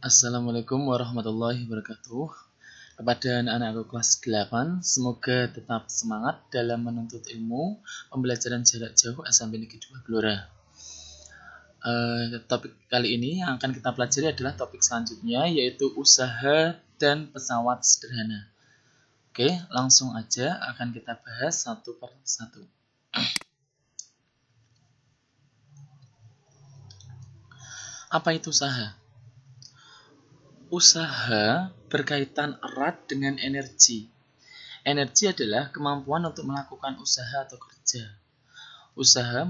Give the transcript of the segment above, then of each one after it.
Assalamualaikum warahmatullahi wabarakatuh. Kepada anak-anakku kelas 8, semoga tetap semangat dalam menuntut ilmu pembelajaran jarak jauh SMP Negeri 2 Blora. Topik kali ini yang akan kita pelajari adalah topik selanjutnya, yaitu usaha dan pesawat sederhana. Oke, langsung aja akan kita bahas satu per satu. Apa itu usaha? Usaha berkaitan erat dengan energi. Energi adalah kemampuan untuk melakukan usaha atau kerja. Usaha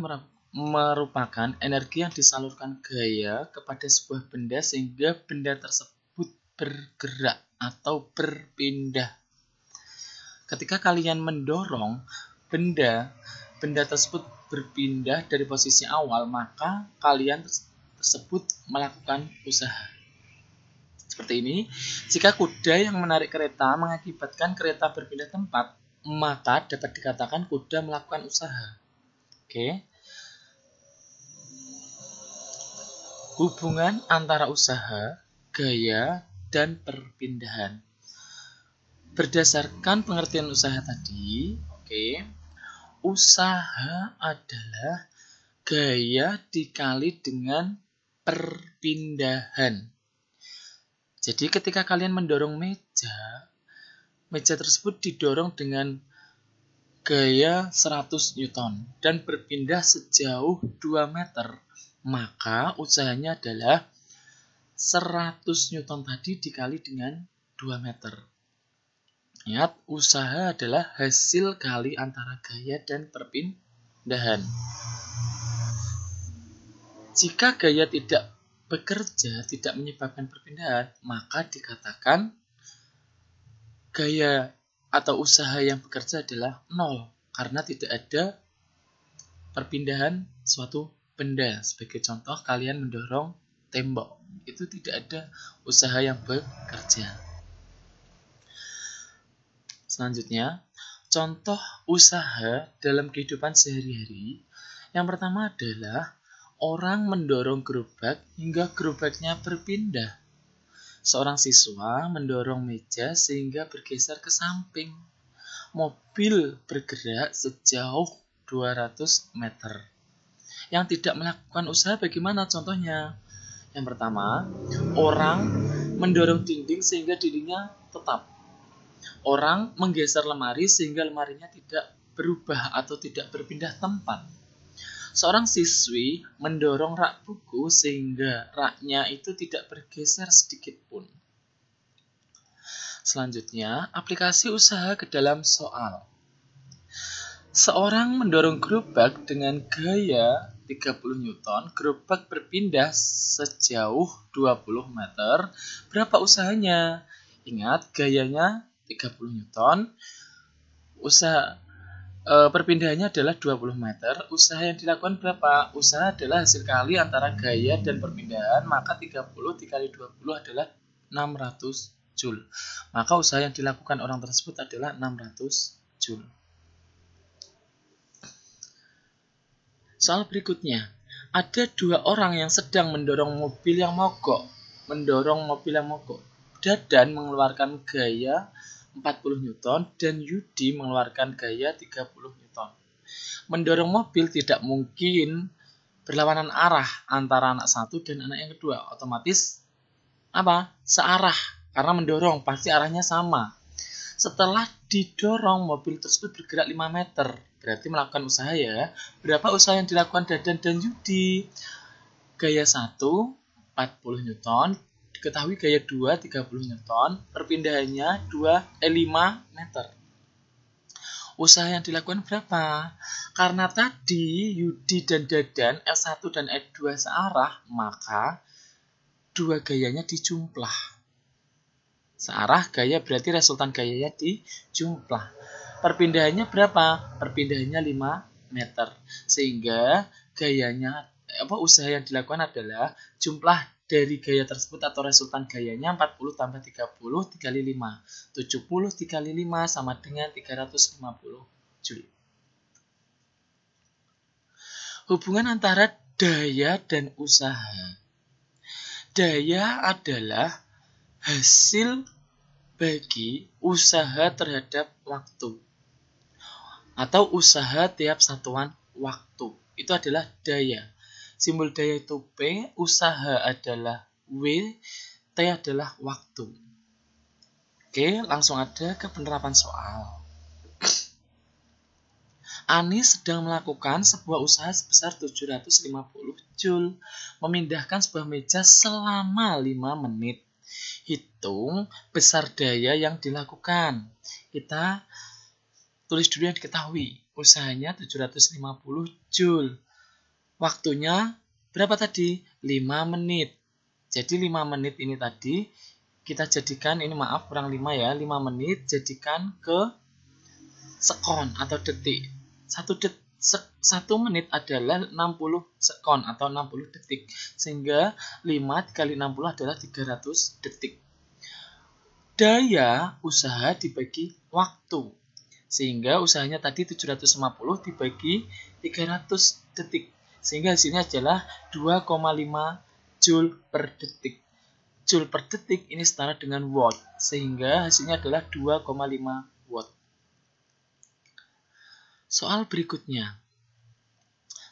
merupakan energi yang disalurkan gaya kepada sebuah benda sehingga benda tersebut bergerak atau berpindah. Ketika kalian mendorong benda tersebut berpindah dari posisi awal, maka kalian tersebut melakukan usaha. Seperti ini, jika kuda yang menarik kereta mengakibatkan kereta berpindah tempat, maka dapat dikatakan kuda melakukan usaha. Oke. Hubungan antara usaha, gaya, dan perpindahan. Berdasarkan pengertian usaha tadi, usaha adalah gaya dikali dengan perpindahan. Jadi ketika kalian mendorong meja tersebut didorong dengan gaya 100 Newton dan berpindah sejauh 2 meter, maka usahanya adalah 100 Newton tadi dikali dengan 2 meter. Ingat, usaha adalah hasil kali antara gaya dan perpindahan. Jika gaya tidak bekerja, tidak menyebabkan perpindahan, maka dikatakan gaya atau usaha yang bekerja adalah 0 karena tidak ada perpindahan suatu benda. Sebagai contoh, kalian mendorong tembok, itu tidak ada usaha yang bekerja. Selanjutnya, contoh usaha dalam kehidupan sehari-hari. Yang pertama adalah orang mendorong gerobak hingga gerobaknya berpindah. Seorang siswa mendorong meja sehingga bergeser ke samping. Mobil bergerak sejauh 200 meter. Yang tidak melakukan usaha bagaimana contohnya? Yang pertama, orang mendorong dinding sehingga dindingnya tetap. Orang menggeser lemari sehingga lemarinya tidak berubah atau tidak berpindah tempat. Seorang siswi mendorong rak buku sehingga raknya itu tidak bergeser sedikit pun. Selanjutnya, aplikasi usaha ke dalam soal. Seorang mendorong gerobak dengan gaya 30 Newton, gerobak berpindah sejauh 20 meter. Berapa usahanya? Ingat, gayanya 30 Newton. Perpindahannya adalah 20 meter. Usaha yang dilakukan berapa? Usaha adalah hasil kali antara gaya dan perpindahan, maka 30 dikali 20 adalah 600 Joule. Maka usaha yang dilakukan orang tersebut adalah 600 Joule. Soal berikutnya, ada 2 orang yang sedang mendorong mobil yang mogok. Dadan mengeluarkan gaya 40 Newton dan Yudi mengeluarkan gaya 30 Newton. Mendorong mobil tidak mungkin berlawanan arah antara anak satu dan anak yang kedua. Otomatis searah, karena mendorong pasti arahnya sama. Setelah didorong, mobil tersebut bergerak 5 meter. Berarti melakukan usaha ya. Berapa usaha yang dilakukan Dadan dan Yudi? Gaya 1, 40 Newton. Diketahui gaya 2, 30 Newton. Perpindahannya 5 meter. Usaha yang dilakukan berapa? Karena tadi Yudi dan Dadan S1 dan S2 searah, maka 2 gayanya dijumplah. Searah gaya berarti resultan gayanya dijumplah. Perpindahannya berapa? Perpindahannya 5 meter. Sehingga usaha yang dilakukan adalah jumlah dari gaya tersebut atau resultan gayanya 40 tambah 30 dikali 5. 70 dikali 5 sama dengan 350 Joule. Hubungan antara daya dan usaha. Daya adalah hasil bagi usaha terhadap waktu atau usaha tiap satuan waktu. Itu adalah daya. Simbol daya itu P, usaha adalah W, T adalah waktu. Oke, langsung ada ke penerapan soal. Ani sedang melakukan sebuah usaha sebesar 750 Joule, memindahkan sebuah meja selama 5 menit. Hitung besar daya yang dilakukan. Kita tulis dulu yang diketahui. Usahanya 750 Joule. Waktunya berapa tadi? 5 menit. Jadi 5 menit ini tadi kita jadikan, ini maaf kurang 5 ya, 5 menit jadikan ke sekon atau detik. 1 menit adalah 60 sekon atau 60 detik. Sehingga 5 dikali 60 adalah 300 detik. Daya usaha dibagi waktu. Sehingga usahanya tadi 750 dibagi 300 detik. Sehingga hasilnya adalah 2,5 Joule per detik. Joule per detik ini setara dengan watt. Sehingga hasilnya adalah 2,5 watt. Soal berikutnya.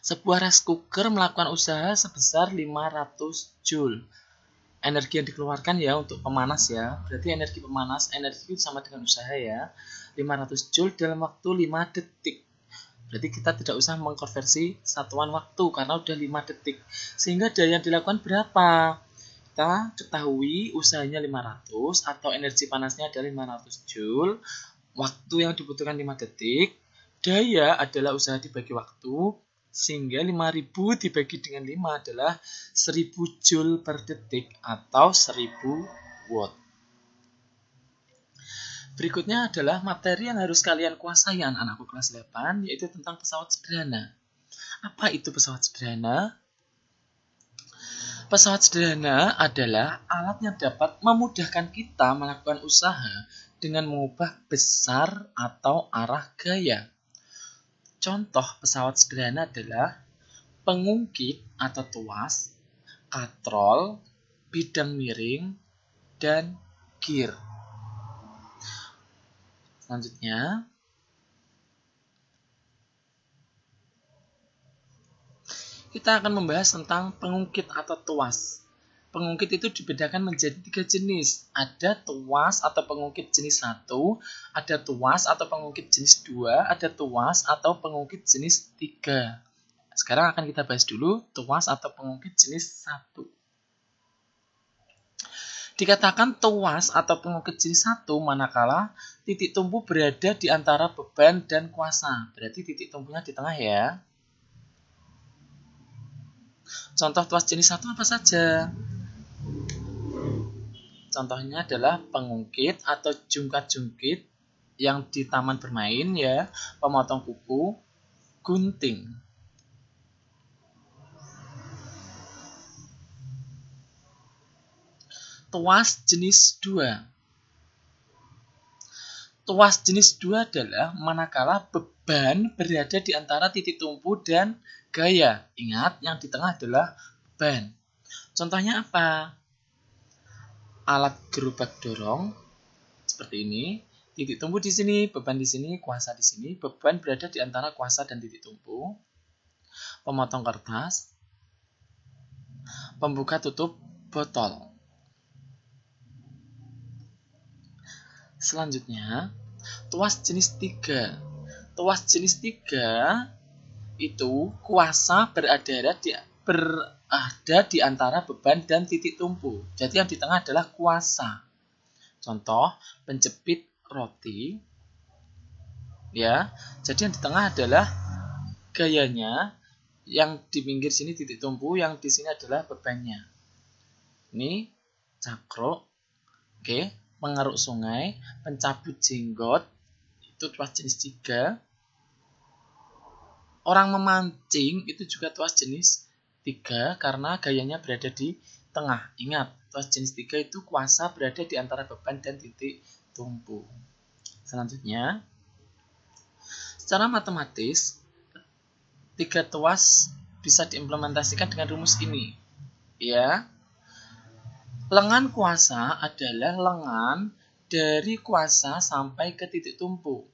Sebuah rice cooker melakukan usaha sebesar 500 Joule. Energi yang dikeluarkan ya untuk pemanas ya. Berarti energi pemanas, energi itu sama dengan usaha ya. 500 Joule dalam waktu 5 detik. Berarti kita tidak usah mengkonversi satuan waktu karena udah 5 detik. Sehingga daya yang dilakukan berapa? Kita ketahui usahanya 500 atau energi panasnya adalah 500 Joule. Waktu yang dibutuhkan 5 detik. Daya adalah usaha dibagi waktu, sehingga 5000 dibagi dengan 5 adalah 1000 Joule per detik atau 1000 watt. Berikutnya adalah materi yang harus kalian kuasai anak-anakku kelas 8, yaitu tentang pesawat sederhana. Apa itu pesawat sederhana? Pesawat sederhana adalah alat yang dapat memudahkan kita melakukan usaha dengan mengubah besar atau arah gaya. Contoh pesawat sederhana adalah pengungkit atau tuas, katrol, bidang miring, dan gear. Selanjutnya, kita akan membahas tentang pengungkit atau tuas. Pengungkit itu dibedakan menjadi 3 jenis. Ada tuas atau pengungkit jenis 1, ada tuas atau pengungkit jenis 2, ada tuas atau pengungkit jenis 3. Sekarang akan kita bahas dulu tuas atau pengungkit jenis 1. Dikatakan tuas atau pengungkit jenis 1 manakala titik tumpu berada di antara beban dan kuasa. Berarti titik tumpunya di tengah ya. Contoh tuas jenis 1 apa saja? Contohnya adalah pengungkit atau jungkat-jungkit yang di taman bermain ya, pemotong kuku, gunting. Tuas jenis 2. Tuas jenis 2 adalah manakala beban berada di antara titik tumpu dan gaya. Ingat, yang di tengah adalah beban. Contohnya apa? Alat gerobak dorong seperti ini, titik tumpu di sini, beban di sini, kuasa di sini, beban berada di antara kuasa dan titik tumpu. Pemotong kertas, pembuka tutup botol. Selanjutnya, tuas jenis 3. Tuas jenis 3 itu kuasa berada di antara beban dan titik tumpu. Jadi yang di tengah adalah kuasa. Contoh, penjepit roti. Ya, jadi yang di tengah adalah gayanya, yang di pinggir sini titik tumpu, yang di sini adalah bebannya. Ini cakro, oke, mengeruk sungai, pencabut jenggot, itu tuas jenis 3. Orang memancing itu juga tuas jenis 3 karena gayanya berada di tengah. Ingat, tuas jenis 3 itu kuasa berada di antara beban dan titik tumpu. Selanjutnya, secara matematis, 3 tuas bisa diimplementasikan dengan rumus ini. Ya, Lengan kuasa adalah lengan dari kuasa sampai ke titik tumpu.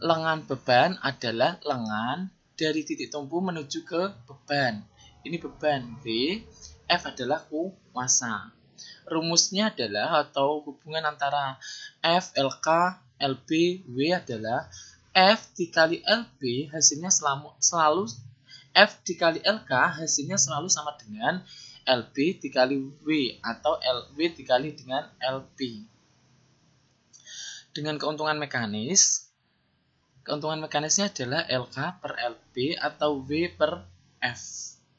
Lengan beban adalah lengan dari titik tumpu menuju ke beban. Ini beban V, F adalah kuasa. Rumusnya adalah atau hubungan antara F, LK, LB, W adalah F dikali LB hasilnya selalu F dikali LK hasilnya selalu sama dengan LB dikali W atau LW dikali dengan LB. Dengan keuntungan mekanisnya adalah LK per LB atau W per F.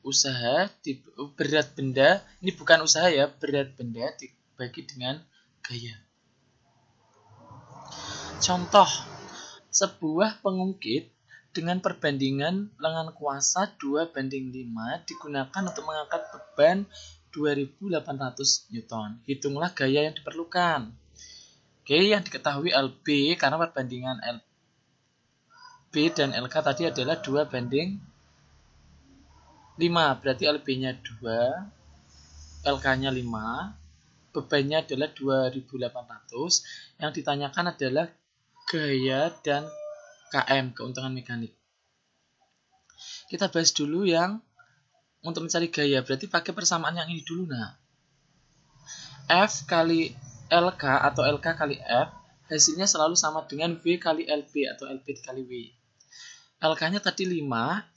Usaha di berat benda, ini bukan usaha ya, berat benda dibagi dengan gaya. Contoh, sebuah pengungkit dengan perbandingan lengan kuasa 2:5 digunakan untuk mengangkat beban 2800 Newton. Hitunglah gaya yang diperlukan. Oke, yang diketahui LB karena perbandingan LB dan LK tadi adalah 2:5. Berarti LB-nya 2, LK-nya 5, bebannya adalah 2800. Yang ditanyakan adalah gaya dan KM, keuntungan mekanik. Kita bahas dulu yang untuk mencari gaya, berarti pakai persamaan yang ini dulu. Nah, F kali LK atau LK kali F, hasilnya selalu sama dengan V kali LB atau LB kali W. LK-nya tadi 5,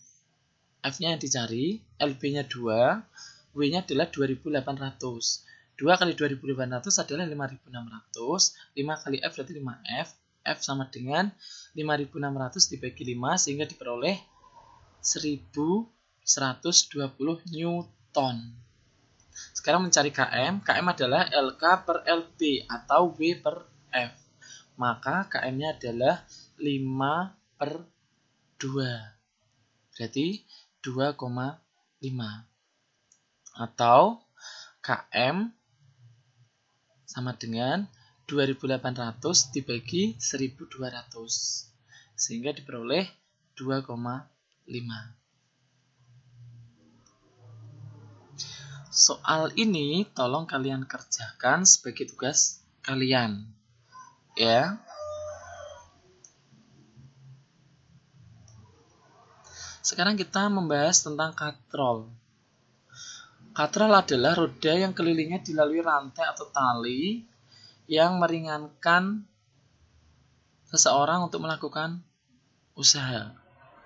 F-nya yang dicari, LB-nya 2, W-nya adalah 2800. 2 kali 2800 adalah 5600, 5 kali F berarti 5F, F sama dengan 5600 dibagi 5 sehingga diperoleh 1120 Newton. Sekarang mencari KM. KM adalah LK per LB atau W per F. Maka KM-nya adalah 5 per 2. Berarti 2,5. Atau KM sama dengan 2800 dibagi 1200. Sehingga diperoleh 2,5. Soal ini tolong kalian kerjakan sebagai tugas kalian. Ya. Sekarang kita membahas tentang katrol. Katrol adalah roda yang kelilingnya dilalui rantai atau tali yang meringankan seseorang untuk melakukan usaha.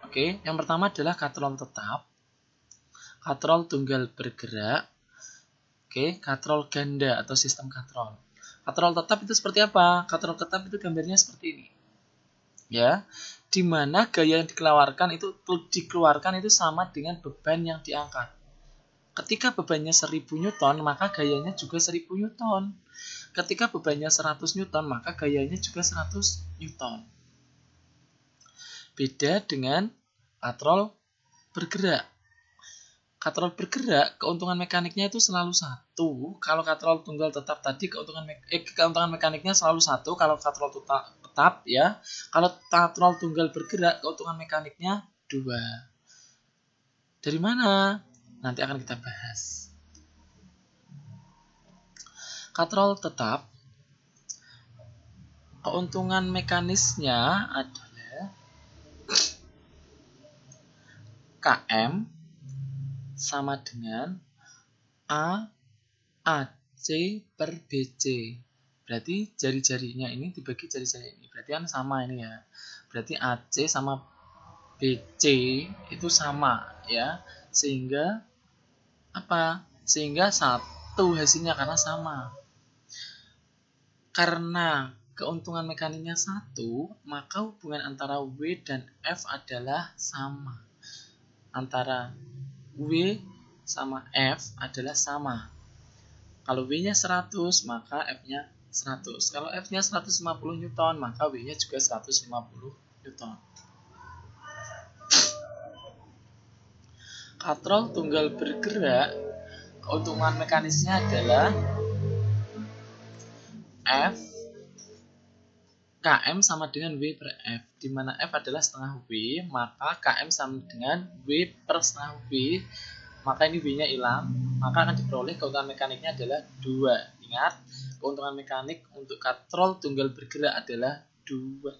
Oke, yang pertama adalah katrol tetap, katrol tunggal bergerak, oke, katrol ganda atau sistem katrol. Katrol tetap itu seperti apa? Katrol tetap itu gambarnya seperti ini. Ya, di mana gaya yang dikeluarkan itu sama dengan beban yang diangkat. Ketika bebannya 1000 Newton, maka gayanya juga 1000 Newton. Ketika bebannya 100 Newton, maka gayanya juga 100 Newton. Beda dengan katrol bergerak. Katrol bergerak, keuntungan mekaniknya itu selalu 1. Kalau katrol tunggal tetap tadi, keuntungan mekaniknya selalu 1. Kalau katrol tetap ya. Kalau katrol tunggal bergerak, keuntungan mekaniknya 2. Dari mana? Nanti akan kita bahas. Katrol tetap, keuntungan mekanisnya adalah KM sama dengan AC per BC. Berarti jari-jarinya ini dibagi jari-jari ini. Berarti kan sama ini ya. Berarti AC sama BC itu sama ya. Sehingga apa? Sehingga 1 hasilnya karena sama. Karena keuntungan mekaniknya 1, maka hubungan antara W dan F adalah sama. Antara W sama F adalah sama. Kalau W-nya 100, maka F-nya 100. Kalau F-nya 150 Newton, maka W-nya juga 150 Newton. Katrol tunggal bergerak, keuntungan mekanisnya adalah F KM sama dengan W per F, di mana F adalah setengah W, maka KM sama dengan W per setengah W, maka ini V-nya hilang, maka akan diperoleh keuntungan mekaniknya adalah 2. Ingat, keuntungan mekanik untuk katrol tunggal bergerak adalah 2.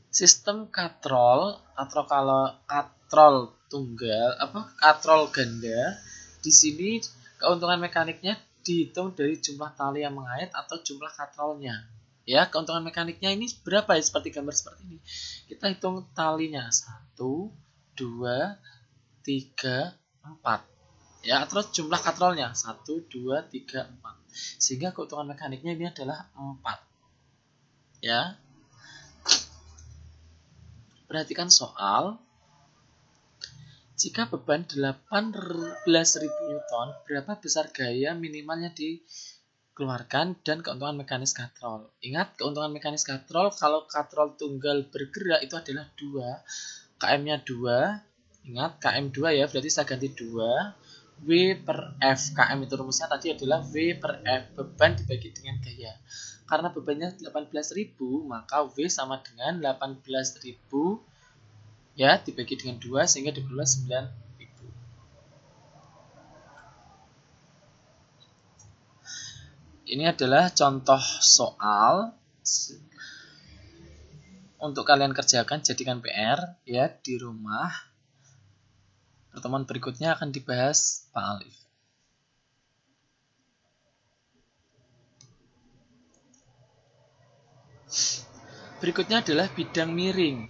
Sistem katrol atau kalau katrol tunggal katrol ganda, di sini keuntungan mekaniknya dihitung dari jumlah tali yang mengait atau jumlah katrolnya. Ya, keuntungan mekaniknya ini berapa ya, seperti gambar seperti ini. Kita hitung talinya 1, 2, 3, 4. Ya, terus jumlah katrolnya 1, 2, 3, 4. Sehingga keuntungan mekaniknya ini adalah 4. Ya. Perhatikan soal. Jika beban 18.000 Newton, berapa besar gaya minimalnya dikeluarkan dan keuntungan mekanis katrol. Ingat, keuntungan mekanis katrol kalau katrol tunggal bergerak itu adalah 2. KM-nya 2. Ingat, KM 2 ya, berarti saya ganti 2. W per F. KM itu rumusnya tadi adalah W per F. Beban dibagi dengan gaya. Karena bebannya 18.000, maka W sama dengan 18.000 ya dibagi dengan 2 sehingga diperoleh 9.000. Ini adalah contoh soal untuk kalian kerjakan, jadikan PR ya di rumah. Pertemuan berikutnya akan dibahas Pak Alif. Berikutnya adalah bidang miring.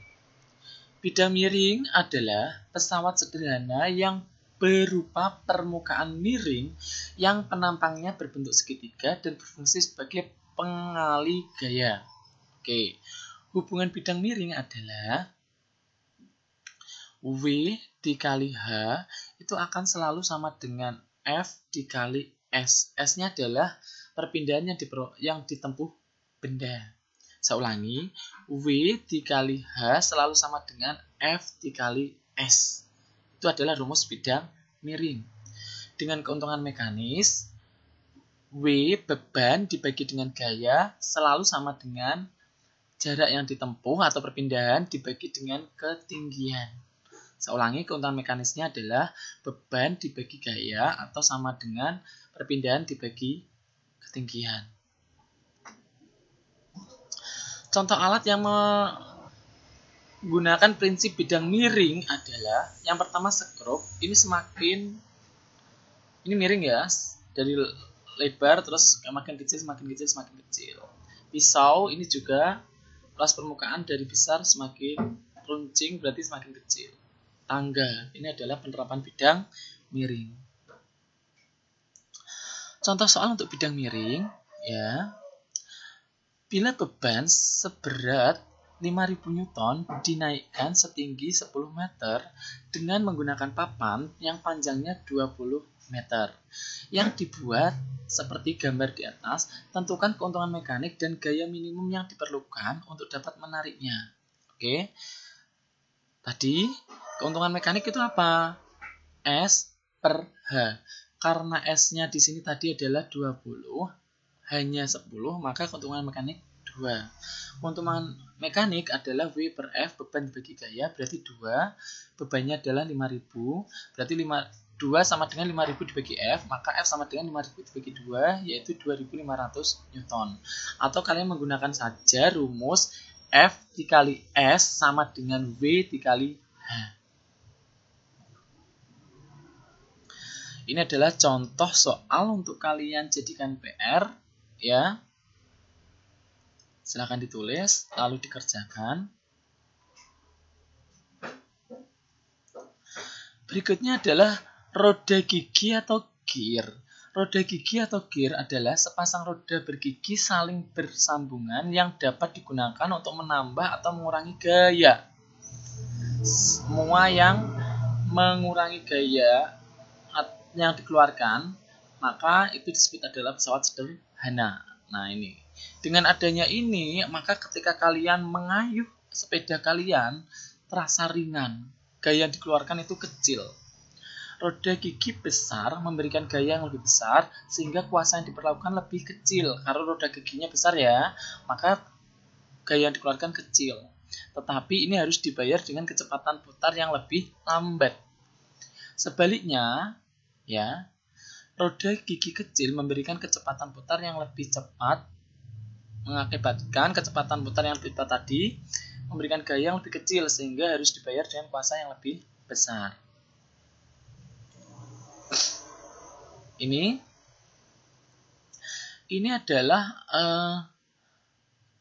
Bidang miring adalah pesawat sederhana yang berupa permukaan miring yang penampangnya berbentuk segitiga dan berfungsi sebagai pengali gaya. Oke, hubungan bidang miring adalah W dikali H itu akan selalu sama dengan F dikali S. S-nya adalah perpindahan yang ditempuh benda. Saya ulangi, W dikali H selalu sama dengan F dikali S. Itu adalah rumus bidang miring. Dengan keuntungan mekanis, W beban dibagi dengan gaya selalu sama dengan jarak yang ditempuh atau perpindahan dibagi dengan ketinggian. Saya ulangi, keuntungan mekanisnya adalah beban dibagi gaya atau sama dengan perpindahan dibagi ketinggian. Contoh alat yang menggunakan prinsip bidang miring adalah yang pertama skrup. Ini miring ya, dari lebar terus makin kecil, semakin kecil, semakin kecil. Pisau ini juga luas permukaan dari besar semakin runcing, berarti semakin kecil. Tangga ini adalah penerapan bidang miring. Contoh soal untuk bidang miring ya. Bila beban seberat 5.000 Newton dinaikkan setinggi 10 meter dengan menggunakan papan yang panjangnya 20 meter. Yang dibuat seperti gambar di atas, tentukan keuntungan mekanik dan gaya minimum yang diperlukan untuk dapat menariknya. Oke. Tadi keuntungan mekanik itu apa? S per H. Karena S-nya di sini tadi adalah 20, hanya 10, maka keuntungan mekanik 2. Keuntungan mekanik adalah W per F, beban dibagi gaya, berarti 2. Bebannya adalah 5.000, berarti 2 sama dengan 5.000 dibagi F, maka F sama dengan 5.000 dibagi 2, yaitu 2.500 Newton. Atau kalian menggunakan saja rumus F dikali S sama dengan W dikali H. Ini adalah contoh soal untuk kalian jadikan PR ya. Silakan ditulis lalu dikerjakan. Berikutnya adalah roda gigi atau gear. Roda gigi atau gear adalah sepasang roda bergigi saling bersambungan yang dapat digunakan untuk menambah atau mengurangi gaya. Semua yang mengurangi gaya yang dikeluarkan, maka itu disebut adalah pesawat sederhana. Nah ini, dengan adanya ini, maka ketika kalian mengayuh sepeda kalian terasa ringan, gaya yang dikeluarkan itu kecil. roda gigi besar memberikan gaya yang lebih besar sehingga kuasa yang diperlakukan lebih kecil. Karena roda giginya besar ya, maka gaya yang dikeluarkan kecil. Tetapi ini harus dibayar dengan kecepatan putar yang lebih lambat. Sebaliknya, ya, roda gigi kecil memberikan kecepatan putar yang lebih cepat, mengakibatkan kecepatan putar yang lebih cepat tadi memberikan gaya yang lebih kecil sehingga harus dibayar dengan kuasa yang lebih besar. Ini adalah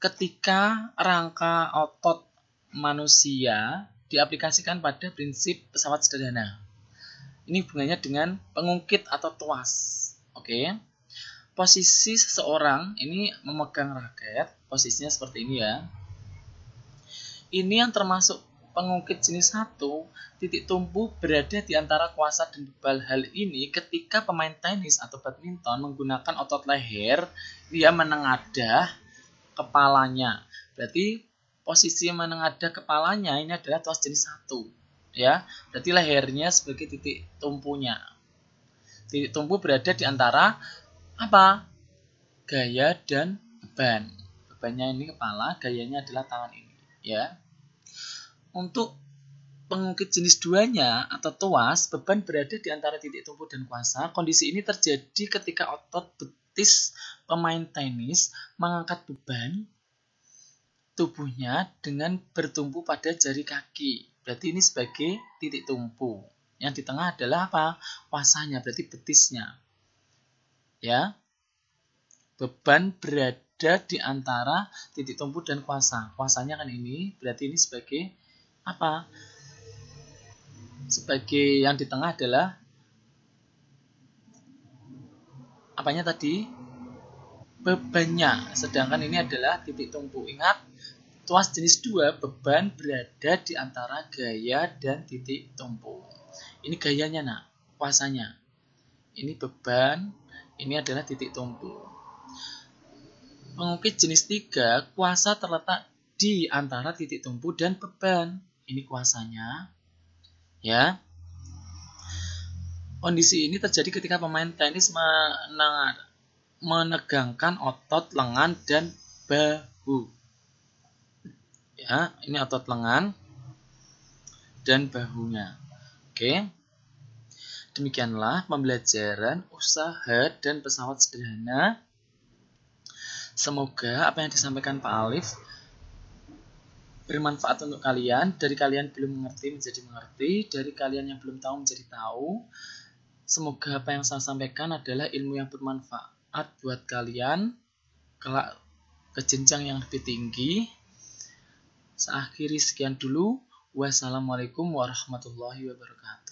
ketika rangka otot manusia diaplikasikan pada prinsip pesawat sederhana. Ini hubungannya dengan pengungkit atau tuas. Oke. Posisi seseorang ini memegang raket, posisinya seperti ini ya. Ini yang termasuk pengungkit jenis 1, titik tumpu berada di antara kuasa dan bebal. Hal ini ketika pemain tenis atau badminton menggunakan otot leher, dia menengadah kepalanya. Berarti posisi menengadah kepalanya ini adalah tuas jenis 1. Ya, berarti lehernya sebagai titik tumpunya. Titik tumpu berada di antara apa? Gaya dan beban. Bebannya ini kepala, gayanya adalah tangan ini. Ya. Untuk pengungkit jenis 2-nya atau tuas, beban berada di antara titik tumpu dan kuasa. Kondisi ini terjadi ketika otot betis pemain tenis mengangkat beban tubuhnya dengan bertumpu pada jari kaki. Berarti ini sebagai titik tumpu. Yang di tengah adalah apa? Kuasanya, berarti betisnya. Ya. Beban berada di antara titik tumpu dan kuasa. Kuasanya kan ini, berarti ini sebagai apa? Sebagai yang di tengah adalah apanya tadi? Bebannya. Sedangkan ini adalah titik tumpu. Ingat, tuas jenis 2 beban berada di antara gaya dan titik tumpu. Ini gayanya nak, kuasanya. Ini beban, ini adalah titik tumpu. Pengungkit jenis 3, kuasa terletak di antara titik tumpu dan beban. Ini kuasanya. Ya. Kondisi ini terjadi ketika pemain tenis menegangkan otot lengan dan bahu. Ya, ini otot lengan dan bahunya. Oke. Demikianlah pembelajaran usaha dan pesawat sederhana. Semoga apa yang disampaikan Pak Alif bermanfaat untuk kalian. Dari kalian belum mengerti menjadi mengerti, dari kalian yang belum tahu menjadi tahu. Semoga apa yang saya sampaikan adalah ilmu yang bermanfaat buat kalian kelak ke jenjang yang lebih tinggi. Saya akhiri sekian dulu. Wassalamualaikum warahmatullahi wabarakatuh.